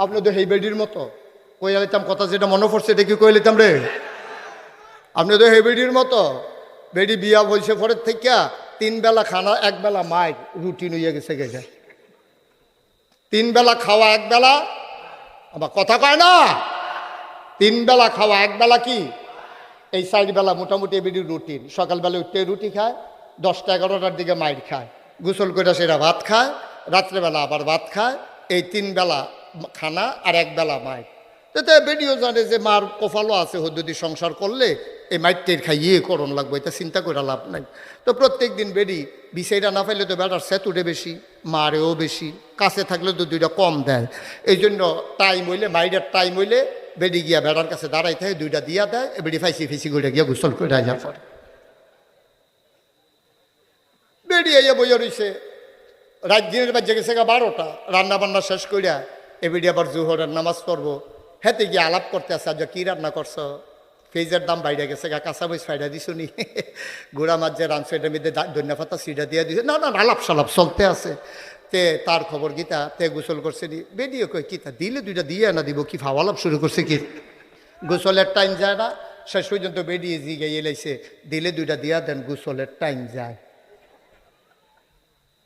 আপনি তো সেই বেডির মতো কই আলিতাম কথা যেটা মনে পড়ছে এটা কি কই লিতাম রে। আপনি তো সেই বেডির মতো বেডি বিয়া বলছে পরের থেকে 3 বেলা খানা 1 বেলা মাইর রুটিন হইয়া গেছে গেছে 3 বেলা খাওয়া 1 বেলা আবার কথা কয় না 3 বেলা খাওয়া 1 বেলা কি এই 4 বেলা মোটামুটি বেডির রুটিন সকালবেলা উঠতে রুটি খায় 10টা 11টার দিকে মাইর খায় গোসল করে সেরা ভাত খায় রাত্রেবেলা আবার ভাত খায় এই 3 বেলা খানা আর 1 বেলা মাইর তো বেডিও জানে যে মার কপালও আছে হদ্দুদি সংসার করলে এই মাইটের খাইয়ে করণ লাগবে এটা চিন্তা করে লাভ নাই তো প্রত্যেক দিন বেডি বিষয়টা না পাইলে তো বেটার সেতুটে বেশি মারেও বেশি কাছে থাকলে তো 2টা কম দেয় এই জন্য টাইম হইলে মাইডের টাইম হইলে বেডি গিয়া বেড়ার কাছে দাঁড়াই থাকে 2টা দিয়া দেয় বেডি ফাইসি ফিসি করে গিয়া গোসল করে যাওয়ার পরে বেডি আইয়া বইয়া রইছে রাত দিনের বাজে গেছে 12টা রান্না বান্না শেষ করিয়া এবেডি আবার জোহরের নামাজ পড়বো হেতে গিয়ে আলাপ করতে আসে আজ কী রান্না করছো ফেজের দাম বাইরে গেছে কাঁচা বইস ফাইডা দিছো নি গুড়া মাছ যে রানছো এটার মধ্যে ধনিয়া পাতা সিডা দিয়ে দিছে না না আলাপ সালাপ চলতে আছে তে তার খবর গীতা তে গোসল করছে নি বেডিও কই কিতা দিলে 2টা দিয়ে না দিব কি ফাওয়ালাপ শুরু করছে কি গোসলের টাইম যায় না শেষ পর্যন্ত বেডিয়ে জি গাইয়ে লাইছে দিলে 2টা দিয়া দেন গোসলের টাইম যায়